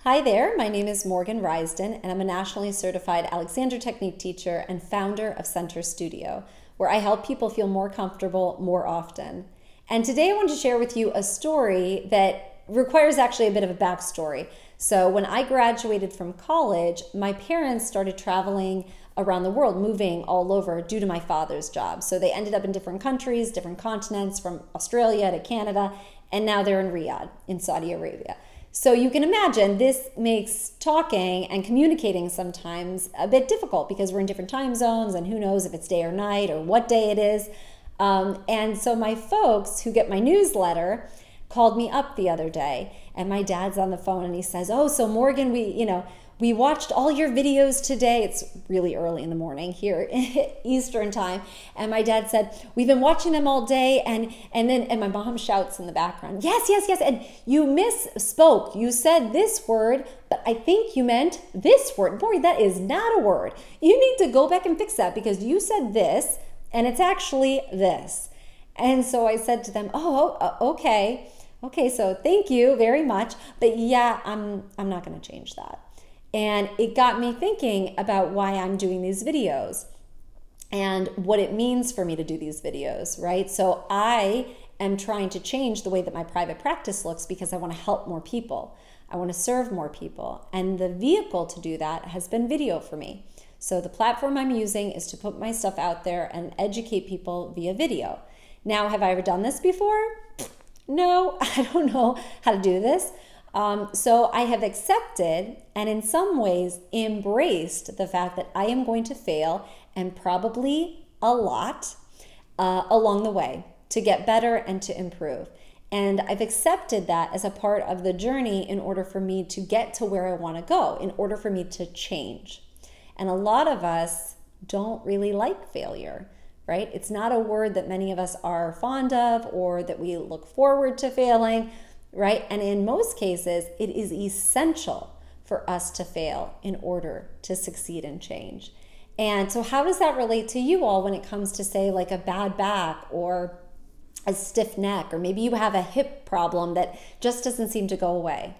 Hi there, my name is Morgan Risden, and I'm a nationally certified Alexander Technique teacher and founder of Center Studio, where I help people feel more comfortable more often. And today I want to share with you a story that requires actually a bit of a backstory. So when I graduated from college, my parents started traveling around the world, moving all over due to my father's job. So they ended up in different countries, different continents, from Australia to Canada, and now they're in Riyadh, in Saudi Arabia. So you can imagine this makes talking and communicating sometimes a bit difficult because we're in different time zones and who knows if it's day or night or what day it is. And so my folks who get my newsletter called me up the other day, and my dad's on the phone and he says, "Oh, so Morgan, we watched all your videos today." It's really early in the morning here, Eastern time. And my dad said, "We've been watching them all day." And my mom shouts in the background, "Yes, yes, yes. And you misspoke. You said this word, but I think you meant this word. Boy, that is not a word. You need to go back and fix that because you said this and it's actually this." And so I said to them, "Oh, okay. Okay, so thank you very much. But yeah, I'm not going to change that." And it got me thinking about why I'm doing these videos and what it means for me to do these videos, right? So I am trying to change the way that my private practice looks because I want to help more people. I want to serve more people. And the vehicle to do that has been video for me. So the platform I'm using is to put my stuff out there and educate people via video. Now, have I ever done this before? No, I don't know how to do this. So I have accepted and in some ways embraced the fact that I am going to fail, and probably a lot along the way, to get better and to improve. And I've accepted that as a part of the journey in order for me to get to where I want to go, in order for me to change. And a lot of us don't really like failure, right? It's not a word that many of us are fond of or that we look forward to failing, right? And in most cases, it is essential for us to fail in order to succeed and change. And so how does that relate to you all when it comes to, say, like a bad back or a stiff neck, or maybe you have a hip problem that just doesn't seem to go away?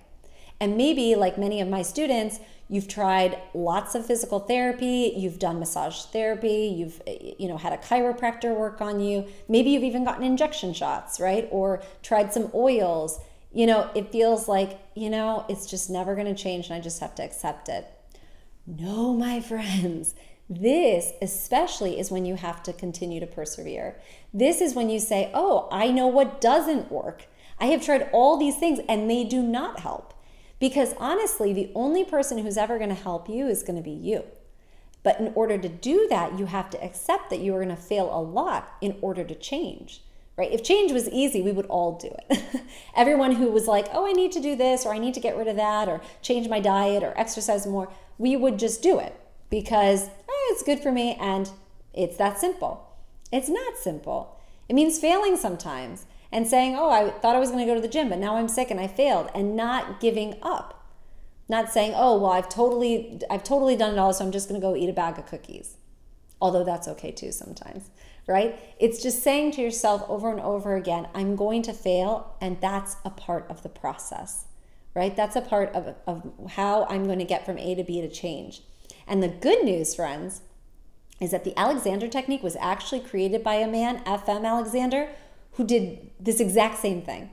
And maybe, like many of my students, you've tried lots of physical therapy, you've done massage therapy, you've had a chiropractor work on you, maybe you've even gotten injection shots, right? Or tried some oils. It feels like, it's just never going to change and I just have to accept it. No, my friends, this especially is when you have to continue to persevere. This is when you say, "Oh, I know what doesn't work. I have tried all these things and they do not help." Because honestly, the only person who's ever going to help you is going to be you. But in order to do that, you have to accept that you are going to fail a lot in order to change, right? If change was easy, we would all do it. Everyone who was like, "Oh, I need to do this," or "I need to get rid of that," or change my diet or exercise more, we would just do it because it's good for me and it's that simple. It's not simple. It means failing sometimes. And saying, "Oh, I thought I was going to go to the gym, but now I'm sick and I failed," and not giving up. Not saying, "Oh, well, I've totally done it all, so I'm just going to go eat a bag of cookies." Although that's okay too sometimes, right? It's just saying to yourself over and over again, "I'm going to fail," and that's a part of the process, right? That's a part of how I'm going to get from A to B to change. And the good news, friends, is that the Alexander Technique was actually created by a man, F.M. Alexander, who did this exact same thing.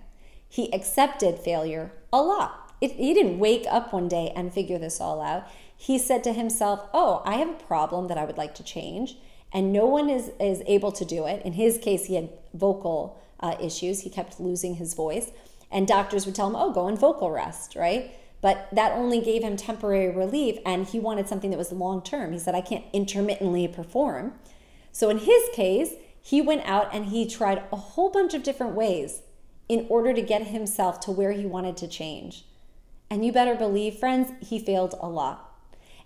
He accepted failure a lot. He didn't wake up one day and figure this all out. He said to himself, "Oh, I have a problem that I would like to change, and no one is able to do it." In his case, he had vocal issues. He kept losing his voice, and doctors would tell him, "Oh, go on vocal rest," right? But that only gave him temporary relief, and he wanted something that was long-term. He said, "I can't intermittently perform." So in his case, he went out and he tried a whole bunch of different ways in order to get himself to where he wanted to change. And you better believe, friends, he failed a lot.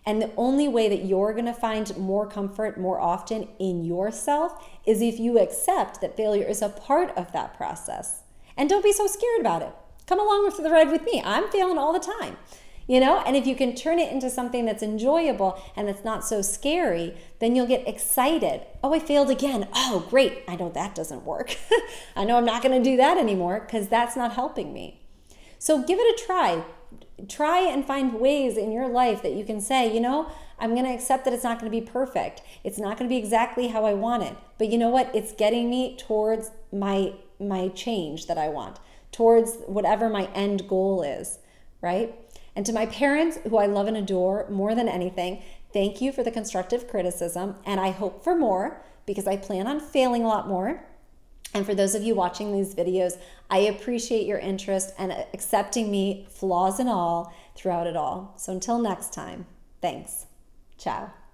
And the only way that you're going to find more comfort more often in yourself is if you accept that failure is a part of that process. And don't be so scared about it. Come along for the ride with me. I'm failing all the time. And if you can turn it into something that's enjoyable and that's not so scary, then you'll get excited. "Oh, I failed again. Oh, great. I know that doesn't work. I know I'm not going to do that anymore because that's not helping me." So give it a try. try and find ways in your life that you can say, you know, I'm going to accept that it's not going to be perfect. It's not going to be exactly how I want it. But you know what? It's getting me towards my change that I want, towards whatever my end goal is, right? And to my parents, who I love and adore more than anything, thank you for the constructive criticism. And I hope for more, because I plan on failing a lot more. And for those of you watching these videos, I appreciate your interest and accepting me, flaws and all, throughout it all. So until next time, thanks. Ciao.